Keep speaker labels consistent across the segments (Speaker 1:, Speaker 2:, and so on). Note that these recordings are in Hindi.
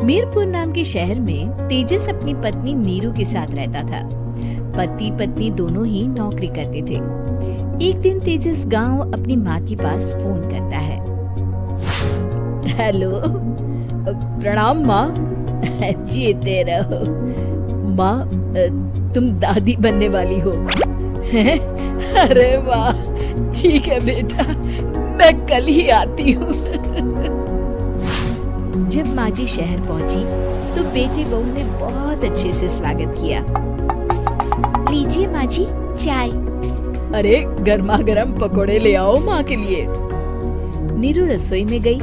Speaker 1: मीरपुर नाम के शहर में तेजस अपनी पत्नी नीरू के साथ रहता था। पति पत्नी दोनों ही नौकरी करते थे। एक दिन तेजस गांव अपनी माँ के पास फोन करता है। हेलो, प्रणाम माँ। जीते रहो माँ, तुम दादी बनने वाली हो। अरे वाह, ठीक है बेटा, मैं कल ही आती हूँ। जब माँ जी शहर पहुँची तो बेटे बहू ने बहुत अच्छे से स्वागत किया। लीजिए माँ जी चाय। अरे गर्मा गर्म पकोड़े ले आओ माँ के लिए। नीरू रसोई में गई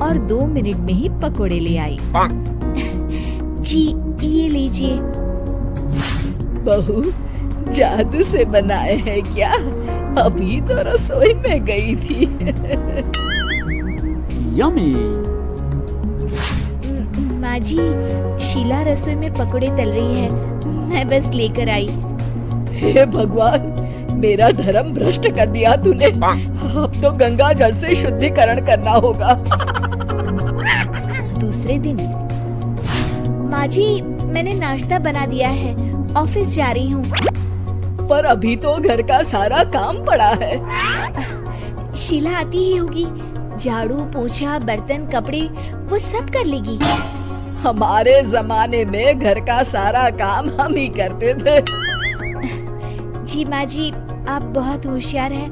Speaker 1: और 2 मिनट में ही पकोड़े ले आई। जी ये लीजिए। बहू जादू से बनाए हैं क्या? अभी तो रसोई में गई थी।
Speaker 2: यम्मी।
Speaker 1: माँ जी, शीला रसोई में पकोड़े तल रही है, मैं बस लेकर आई। हे भगवान, मेरा धर्म भ्रष्ट कर दिया तूने। अब तो गंगा जल से शुद्धिकरण करना होगा। दूसरे दिन, माँ जी मैंने नाश्ता बना दिया है, ऑफिस जा रही हूँ। पर अभी तो घर का सारा काम पड़ा है। शीला आती ही होगी, झाड़ू पोछा बर्तन कपड़े वो सब कर लेगी। हमारे जमाने में घर का सारा काम हम ही करते थे। जी माँ जी, आप बहुत होशियार हैं,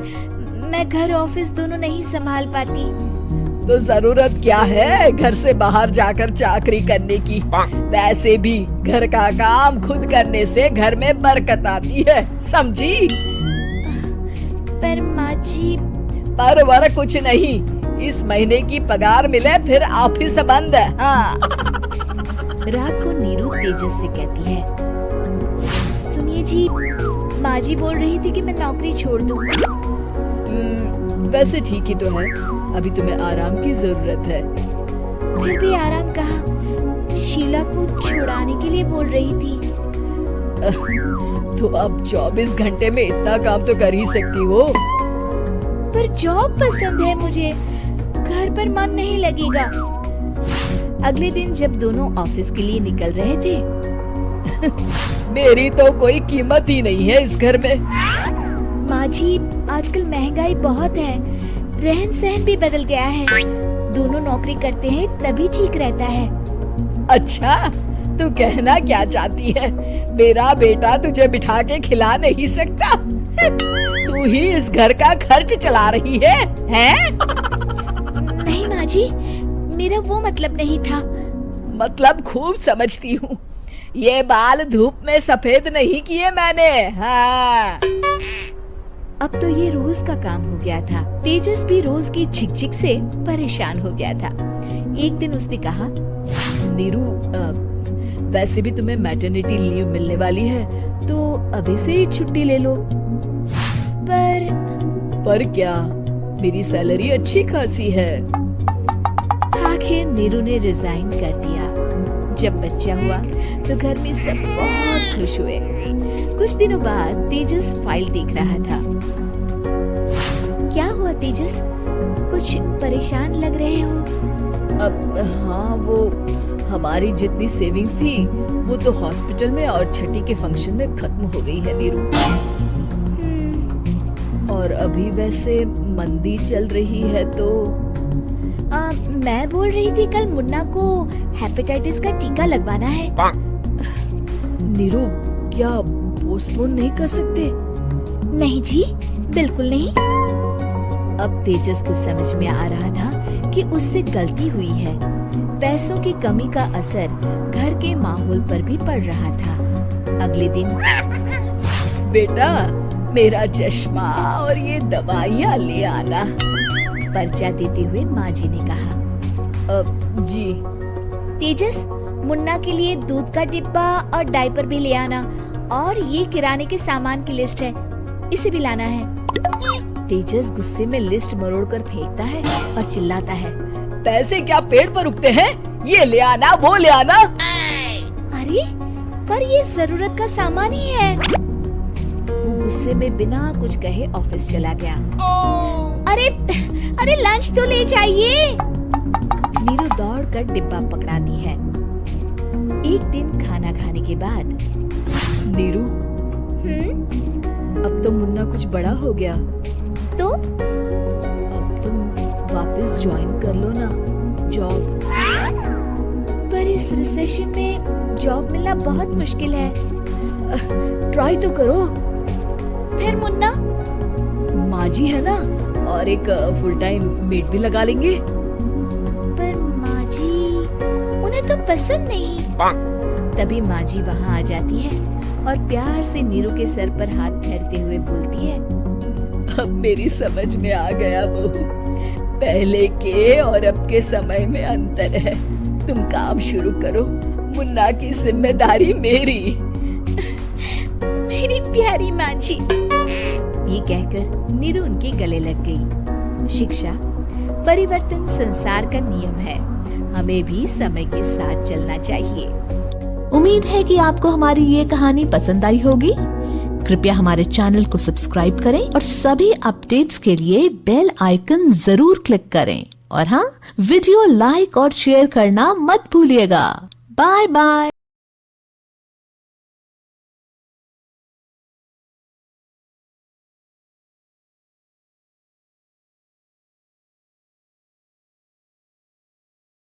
Speaker 1: मैं घर ऑफिस दोनों नहीं संभाल पाती। तो जरूरत क्या है घर से बाहर जाकर चाकरी करने की? वैसे भी घर का काम खुद करने से घर में बरकत आती है, समझी? पर माँ जी। पर वर कुछ नहीं, इस महीने की पगार मिले फिर ऑफिस बंद है। हाँ। रात को नीरू तेजस से कहती है, सुनिए जी, माँ जी बोल रही थी कि मैं नौकरी छोड़ दूं। वैसे ठीक ही तो है, अभी तुम्हें आराम की जरूरत है। फिर भी आराम कहाँ, शीला को छुड़ाने के लिए बोल रही थी। तो अब 24 घंटे में इतना काम तो कर ही सकती हो। पर जॉब पसंद है मुझे, घर पर मन नहीं लगेगा। अगले दिन जब दोनों ऑफिस के लिए निकल रहे थे, मेरी तो कोई कीमत ही नहीं है इस घर में। माँ जी, आजकल महंगाई बहुत है, रहन सहन भी बदल गया है। दोनों नौकरी करते हैं तभी ठीक रहता है। अच्छा, तू कहना क्या चाहती है? मेरा बेटा तुझे बिठा के खिला नहीं सकता? तू ही इस घर का खर्च चला रही है, हैं? नहीं माँ जी, मेरा वो मतलब नहीं था। मतलब खूब समझती हूँ, ये बाल धूप में सफेद नहीं किए मैंने। हाँ। अब तो ये रोज का काम हो गया था। तेजस भी रोज की झिकझिक से परेशान हो गया था। एक दिन उसने कहा, नीरू, वैसे भी तुम्हें मैटरनिटी लीव मिलने वाली है, तो अभी से ही छुट्टी ले लो। पर क्या, मेरी सैलरी अच्छी खासी है। आखिर नीरू ने रिजाइन कर दिया। जब बच्चा हुआ तो घर में सब बहुत खुश हुए। कुछ दिनों बाद तेजस फाइल देख रहा था। क्या हुआ तेजस, कुछ परेशान लग रहे हो? अब हाँ, वो हमारी जितनी सेविंग्स थी वो तो हॉस्पिटल में और छठी के फंक्शन में खत्म हो गई है नीरू। और अभी वैसे मंदी चल रही है तो मैं बोल रही थी कल मुन्ना को हेपेटाइटिस का टीका लगवाना है। नीरू, क्या पोस्टपोन नहीं कर सकते? नहीं जी, बिल्कुल नहीं। अब तेजस को समझ में आ रहा था कि उससे गलती हुई है। पैसों की कमी का असर घर के माहौल पर भी पड़ रहा था। अगले दिन, बेटा मेरा चश्मा और ये दवाइयाँ ले आना, पर्चा देते हुए माँ जी ने कहा। जी। तेजस, मुन्ना के लिए दूध का डिब्बा और डायपर भी ले आना, और ये किराने के सामान की लिस्ट है, इसे भी लाना है। तेजस गुस्से में लिस्ट मरोड़कर फेंकता है और चिल्लाता है, पैसे क्या पेड़ पर उगते हैं? ये ले आना, वो ले आना। अरे पर ये जरूरत का सामान ही है। वो गुस्से में बिना कुछ कहे ऑफिस चला गया। अरे लंच तो ले जाइए। नीरू दौड़कर डिब्बा पकड़ाती है। एक दिन खाना खाने के बाद, नीरू, अब तो मुन्ना कुछ बड़ा हो गया, तो अब तुम वापस ज्वाइन कर लो ना जॉब। पर इस रिसेशन में जॉब मिलना बहुत मुश्किल है। ट्राई तो करो। फिर मुन्ना, माँ जी है ना, और एक फुल टाइम मेड भी लगा लेंगे। पर माँ जी, उन्हें तो पसंद नहीं। तभी माँ जी वहाँ आ जाती है और प्यार से नीरू के सर पर हाथ फेरते हुए बोलती है, अब मेरी समझ में आ गया बहू, पहले के और अब के समय में अंतर है। तुम काम शुरू करो, मुन्ना की जिम्मेदारी मेरी। मेरी प्यारी माँ जी, ये कहकर नीरू उनके गले लग गई। शिक्षा, परिवर्तन संसार का नियम है, हमें भी समय के साथ चलना चाहिए।
Speaker 2: उम्मीद है कि आपको हमारी ये कहानी पसंद आई होगी। कृपया हमारे चैनल को सब्सक्राइब करें और सभी अपडेट्स के लिए बेल आइकन जरूर क्लिक करें। और हाँ, वीडियो लाइक और शेयर करना मत भूलिएगा। Bye bye.